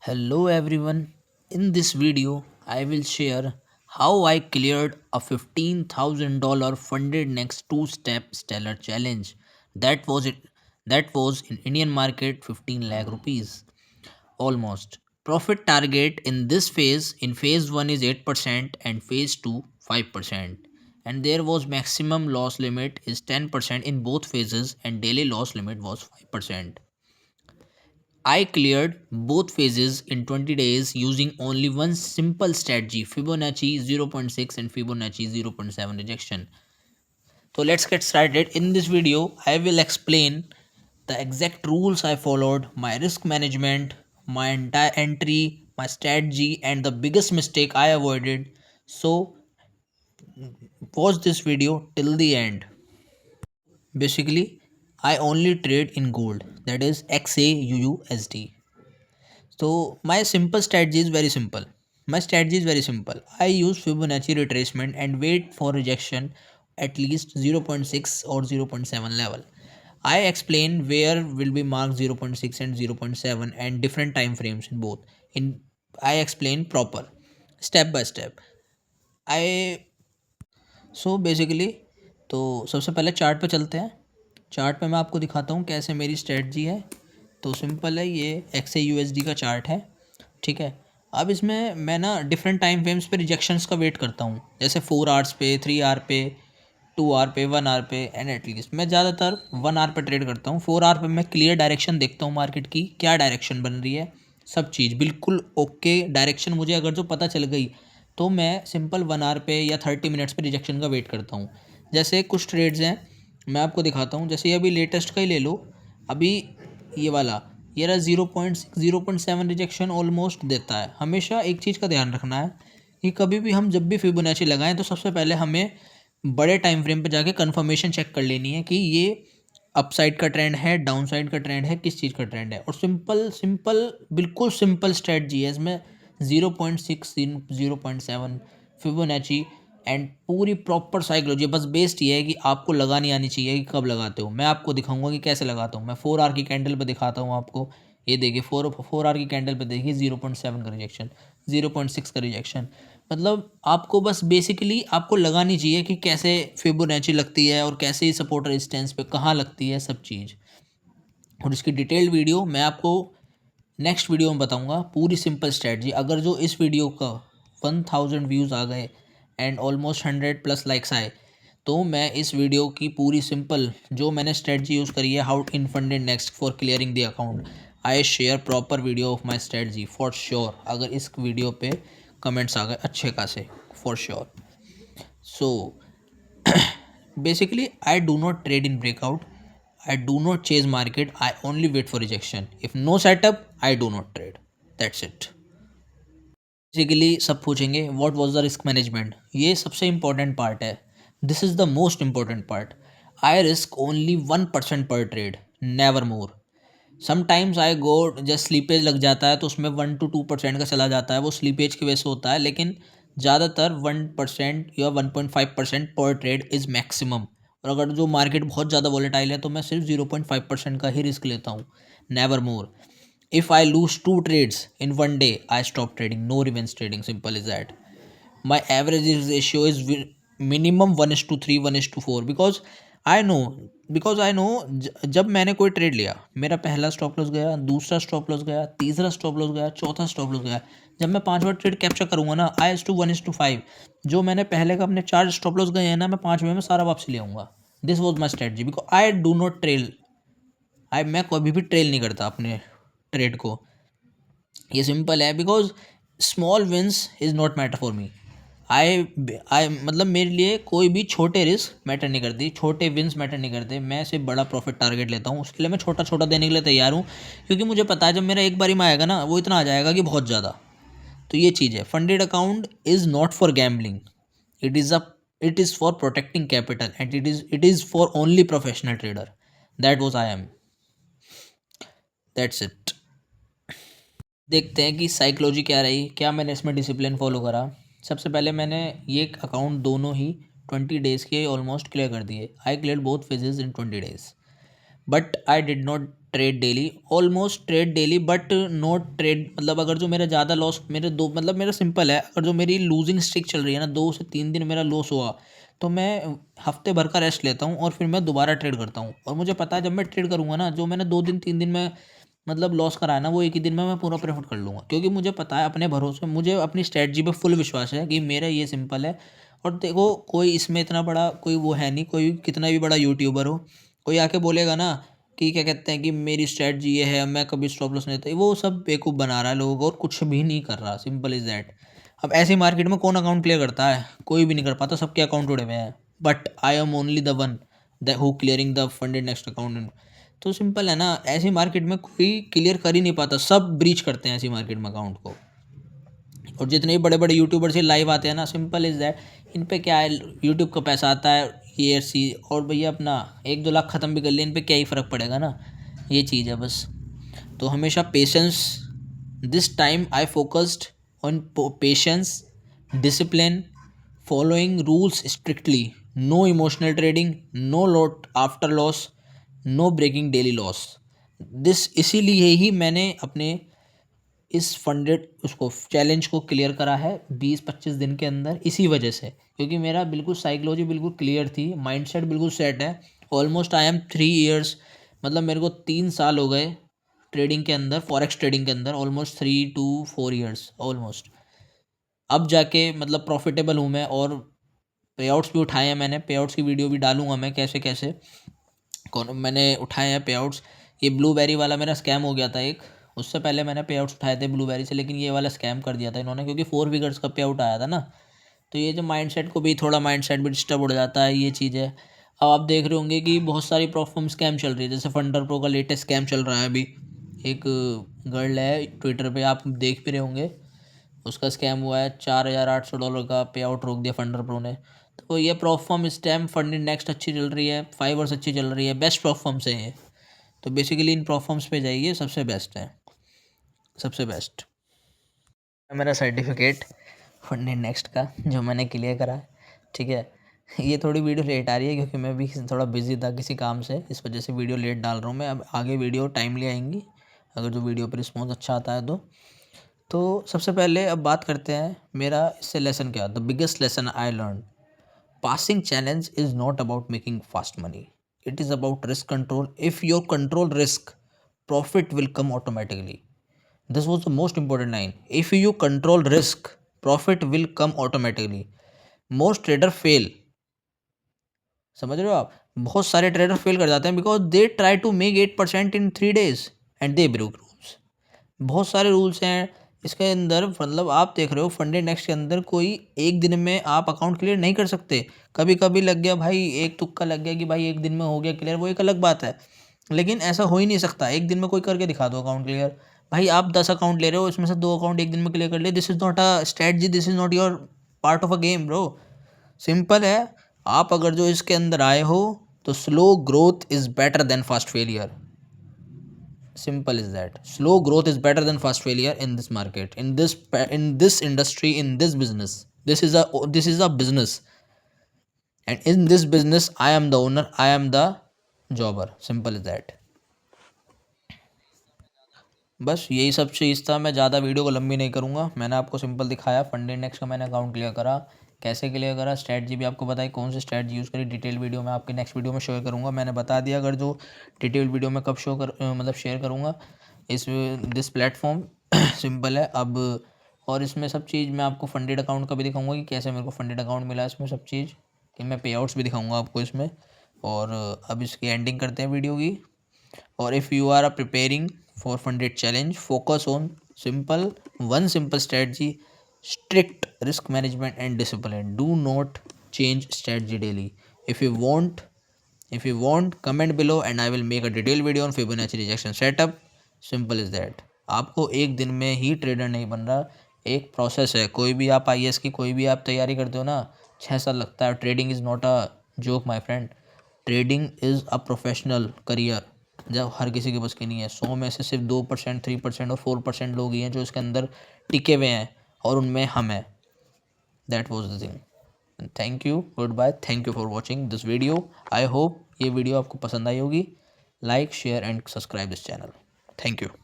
Hello everyone. In this video, I will share how I cleared a $15,000 funded next two-step stellar challenge. That was it. That was in Indian market 15 lakh rupees almost. Profit target in this phase in phase 1 is 8% and phase 2 5%. And there was maximum loss limit is 10% in both phases and daily loss limit was 5%. I cleared both phases in 20 days using only one simple strategy Fibonacci zero point 0.6 and Fibonacci zero point 0.7 rejection. So let's get started. In this video, I will explain the exact rules I followed, my risk management, my entire entry, my strategy, and the biggest mistake I avoided. So watch this video till the end. Basically, I only trade in gold, that is XAUUSD. So my simple strategy is very simple. My strategy is very simple. I use Fibonacci retracement and wait for rejection at least zero point 0.6 or zero point 0.7 level. I explain where will be marked zero point 0.6 and zero point 0.7 and different time frames in both. In I explain proper step by step. I so basically तो सबसे पहले chart पे चलते हैं। Chart पे मैं आपको दिखाता हूँ कैसे मेरी स्ट्रेटजी है। तो सिंपल है, ये एक्स ए यू एस डी का चार्ट है, ठीक है। अब इसमें मैं ना डिफरेंट टाइम फ्रेम्स पे रिजेक्शंस का वेट करता हूँ, जैसे 4 आवर्स पे, 3 आवर पे, 2 आवर पे, 1 आवर पे एंड एटलीस्ट मैं ज़्यादातर 1 आवर पे ट्रेड करता हूँ। 4 आवर पे मैं क्लियर डायरेक्शन देखता हूँ मार्केट की, क्या डायरेक्शन बन रही है, सब चीज़ बिल्कुल ओके डायरेक्शन मुझे अगर जो पता चल गई तो मैं सिंपल 1 आवर पे या 30 मिनट्स पे रिजेक्शन का वेट करता हूँ। जैसे कुछ ट्रेड्स हैं, मैं आपको दिखाता हूँ। जैसे ये अभी लेटेस्ट का ही ले लो, अभी ये वाला, ये रहा 0.6 0.7 रिजेक्शन ऑलमोस्ट देता है। हमेशा एक चीज़ का ध्यान रखना है कि कभी भी हम जब भी फिबोनाची लगाएं तो सबसे पहले हमें बड़े टाइम फ्रेम पे जाके कंफर्मेशन चेक कर लेनी है कि ये अपसाइड का ट्रेंड है, डाउन साइड का ट्रेंड है, किस चीज़ का ट्रेंड है। और सिंपल सिंपल बिल्कुल सिंपल स्ट्रेटजी है इसमें, 0.6 0.7 फिबोनाची एंड पूरी प्रॉपर साइकोलॉजी। बस बेस्ड ये है कि आपको लगानी आनी चाहिए कि कब लगाते हो। मैं आपको दिखाऊंगा कि कैसे लगाता हूँ। मैं 4 आवर की कैंडल पे दिखाता हूँ आपको। ये देखिए, फोर आवर की कैंडल पे देखिए 0.7 का रिजेक्शन, 0.6 का रिजेक्शन। मतलब आपको बस बेसिकली आपको लगानी चाहिए कि कैसे फिबोनाची लगती है और कैसे सपोर्ट रेजिस्टेंस पे कहाँ लगती है, सब चीज़। और इसकी डिटेल्ड वीडियो मैं आपको नेक्स्ट वीडियो में बताऊंगा, पूरी सिंपल स्ट्रेटजी। अगर जो इस वीडियो का 1000 व्यूज़ आ गए एंड ऑलमोस्ट 100+ लाइक्स आए तो मैं इस वीडियो की पूरी सिंपल जो मैंने स्ट्रेटजी यूज़ करी है, how in funded next for clearing the account, I share proper video of my strategy for sure. अगर इस वीडियो पे कमेंट्स आ गए अच्छे खासे, for sure. So basically, I do not trade in breakout. I do not chase market. I only wait for rejection. If no setup, I do not trade. That's it. Basically सब पूछेंगे what was the risk management. ये सबसे important part है। This is the most important part. I risk only 1% पर trade, never more. Sometimes I go, just slippage लग जाता है तो उसमें 1 to 2% का चला जाता है, वो स्लीपेज की वजह से होता है। लेकिन ज़्यादातर 1% या 1.5% पर ट्रेड इज़ मैक्सिमम। और अगर जो मार्केट बहुत ज़्यादा वॉलेटाइल है तो मैं सिर्फ 0.5% का ही रिस्क लेता हूँ, never more. If I lose 2 trades in one day, I stop trading. No revenge trading. Simple as that. My average ratio is minimum 1:3, 1:4 because I know जब मैंने कोई ट्रेड लिया, मेरा पहला स्टॉप लॉस गया, दूसरा स्टॉप लॉस गया, तीसरा स्टॉप लॉस गया, चौथा स्टॉप लॉस गया। जब मैं 5वां ट्रेड कैप्चर करूंगा ना, I/1:5, जो मैंने पहले का अपने 4 स्टॉप लॉस गए हैं ना, मैं 5वें में सारा वापस ले आऊँगा। This was my strategy because I do not trail. मैं कभी भी ट्रेल नहीं करता अपने ट्रेड को। ये सिंपल है because small wins is not matter for me. I मतलब मेरे लिए कोई भी छोटे रिस्क मैटर नहीं करती, छोटे विंस मैटर नहीं करते। मैं सिर्फ बड़ा प्रॉफिट टारगेट लेता हूँ, उसके लिए मैं छोटा छोटा देने के लिए तैयार हूँ, क्योंकि मुझे पता है जब मेरा एक बारी में आएगा ना, वो इतना आ जाएगा कि बहुत ज़्यादा। तो ये चीज़ है, funded account is not for gambling, it is a it is for protecting capital and it is for only professional trader. That was I am, that's it. देखते हैं कि साइकोलॉजी क्या रही, क्या मैंने इसमें डिसिप्लिन फॉलो करा। सबसे पहले मैंने ये अकाउंट दोनों ही 20 डेज़ के ऑलमोस्ट क्लियर कर दिए। I clear both phases in 20 days, but I did not trade daily, almost trade daily, but not trade, मतलब अगर जो मेरा ज़्यादा लॉस, मेरे दो, मतलब मेरा सिंपल है, अगर जो मेरी लूजिंग स्ट्रिक चल रही है ना, 2 से 3 दिन मेरा लॉस हुआ तो मैं हफ्ते भर का रेस्ट लेता हूँ और फिर मैं दोबारा ट्रेड करता हूँ। और मुझे पता है जब मैं ट्रेड करूँगा ना, जो मैंने 2 दिन 3 दिन में मतलब लॉस करा है ना, वो एक ही दिन में मैं पूरा प्रॉफिट कर लूँगा, क्योंकि मुझे पता है, अपने भरोसे, मुझे अपनी स्ट्रेटजी पे फुल विश्वास है कि मेरा ये सिंपल है। और देखो, कोई इसमें इतना बड़ा कोई वो है नहीं, कोई कितना भी बड़ा यूट्यूबर हो, कोई आके बोलेगा ना कि क्या कहते हैं कि मेरी स्ट्रेटजी ये है, मैं कभी स्टॉप लॉस नहीं लेता, वो सब बेवकूफ़ बना रहा है लोगों को और कुछ भी नहीं कर रहा, सिंपल इज़ दैट। अब ऐसी मार्केट में कौन अकाउंट क्लियर करता है? कोई भी नहीं कर पाता, सबके अकाउंट उड़े हुए हैं, but I am only the one the who clearing the funded next account. तो सिंपल है ना, ऐसी मार्केट में कोई क्लियर कर ही नहीं पाता, सब ब्रीच करते हैं ऐसी मार्केट में अकाउंट को। और जितने भी बड़े बड़े यूट्यूबर्स ये लाइव आते हैं ना, सिंपल इज़ दैट, इन पे क्या है, यूट्यूब का पैसा आता है, ये सी, और भैया अपना 1-2 लाख ख़त्म भी कर लिए, इन पे क्या ही फ़र्क पड़ेगा ना, ये चीज़ है बस। तो हमेशा patience, this time I focused on patience, discipline, following rules strictly, no emotional trading, no lot after loss, no breaking daily loss. This इसीलिए ही मैंने अपने इस फंडेड उसको चैलेंज को क्लियर करा है 20-25 दिन के अंदर, इसी वजह से, क्योंकि मेरा बिल्कुल साइकोलॉजी बिल्कुल क्लियर थी, माइंडसेट बिल्कुल सेट है। ऑलमोस्ट आई एम 3 ईयर्स, मतलब मेरे को 3 साल हो गए ट्रेडिंग के अंदर, फॉरेक्स ट्रेडिंग के अंदर, ऑलमोस्ट 3 to 4 ईयर्स ऑलमोस्ट। अब जाके मतलब प्रॉफिटेबल हूँ मैं, और पे आउट्स भी उठाए हैं मैंने, पे आउट्स की वीडियो भी डालूंगा मैं, कैसे कैसे कौन मैंने उठाए हैं पे आउट्स। ये ब्लूबेरी वाला मेरा स्कैम हो गया था एक, उससे पहले मैंने पे आउट्स उठाए थे ब्लूबेरी से, लेकिन ये वाला स्कैम कर दिया था इन्होंने, क्योंकि 4 फिगर्स का पे आउट आया था ना। तो ये जो माइंडसेट को भी, थोड़ा माइंडसेट भी डिस्टर्ब हो जाता है, ये चीज़ है। अब आप देख रहे होंगे कि बहुत सारी प्लेटफॉर्म स्कैम चल रही है, जैसे फंडर प्रो का लेटेस्ट स्कैम चल रहा है अभी। एक गर्ल है ट्विटर पे, आप देख भी रहे होंगे, उसका स्कैम हुआ है, $4,800 का पे आउट रोक दिया फंडर प्रो ने। तो ये प्लेटफॉर्म इस टाइम फंडिंग नेक्स्ट अच्छी चल रही है, फाइवर्स अच्छी चल रही है, बेस्ट प्लेटफॉर्म्स है ये। तो बेसिकली इन प्लेटफॉर्म्स पे जाइए, सबसे बेस्ट है, सबसे बेस्ट। मेरा सर्टिफिकेट फंडिंग नेक्स्ट का जो मैंने क्लियर करा है, ठीक है। ये थोड़ी वीडियो लेट आ रही है क्योंकि मैं भी थोड़ा बिजी था किसी काम से, इस वजह से वीडियो लेट डाल रहा हूँ मैं। अब आगे वीडियो टाइमली आएंगी, अगर जो वीडियो पर रिस्पॉन्स अच्छा आता है तो सबसे पहले अब बात करते हैं मेरा इससे लेसन क्या, the biggest lesson I learn, passing challenge is not about making fast money, it is about risk control. If you control risk, profit will come automatically. This was the most important line. If you control risk, profit will come automatically. Most trader fail, समझ रहे हो आप, बहुत सारे trader fail कर जाते हैं because they try to make 8% in 3 days and they break rules. बहुत सारे रूल्स हैं इसके अंदर, मतलब आप देख रहे हो फंडेड नेक्स्ट के अंदर कोई एक दिन में आप अकाउंट क्लियर नहीं कर सकते। कभी कभी लग गया भाई, एक तुक्का लग गया कि भाई एक दिन में हो गया क्लियर, वो एक अलग बात है, लेकिन ऐसा हो ही नहीं सकता एक दिन में कोई करके दिखा दो अकाउंट क्लियर। भाई आप 10 अकाउंट ले रहे हो, इसमें से 2 अकाउंट एक दिन में क्लियर कर ले, this is not a strategy, this is not your part of a game bro. Simple है, आप अगर जो इसके अंदर आए हो तो slow growth is better than fast failure, simple is that, slow growth is better than fast failure in this market, in this industry, in this business. This is a business, and in this business I am the owner, I am the jobber, simple as that। बस यही सब चीज़ था, मैं ज़्यादा video को लंबी नहीं करूँगा, मैंने आपको सिंपल दिखाया फंड इंडेक्स का मैंने अकाउंट क्लियर करा, कैसे क्लियर करा, स्ट्रैटजी भी आपको बताई, कौन सी स्ट्रैटजी यूज़ करी, डिटेल वीडियो मैं आपके नेक्स्ट वीडियो में शेयर करूँगा। मैंने बता दिया अगर जो डिटेल वीडियो में कब मतलब शेयर करूँगा इस दिस प्लेटफॉर्म। सिंपल है अब। और इसमें सब चीज़ मैं आपको फंडेड अकाउंट का भी दिखाऊंगा कि कैसे मेरे को फंडेड अकाउंट मिला, इसमें सब चीज़ कि मैं पे आउट्स भी दिखाऊंगा आपको इसमें। और अब इसकी एंडिंग करते हैं वीडियो की। और if you are preparing for funded challenge, focus on one simple strategy, strict risk management and discipline. Do not change strategy daily. If you want comment below and I will make a detailed video on Fibonacci rejection setup. Simple is that। आपको एक दिन में ही trader नहीं बन रहा, एक process है। कोई भी आप आईएएस की कोई भी आप तैयारी करते हो ना, 6 साल लगता है। Trading is not a joke my friend, trading is a professional career, जब हर किसी के बस की नहीं है। 100 में से सिर्फ 2%, 3% और 4% लोग ही हैं जो इसके अंदर टिके हुए हैं, और उनमें हम हैं। That was the thing. Thank you, good bye, thank you for watching this video. I hope ये वीडियो आपको पसंद आई होगी। like, share, and subscribe this channel. Thank you.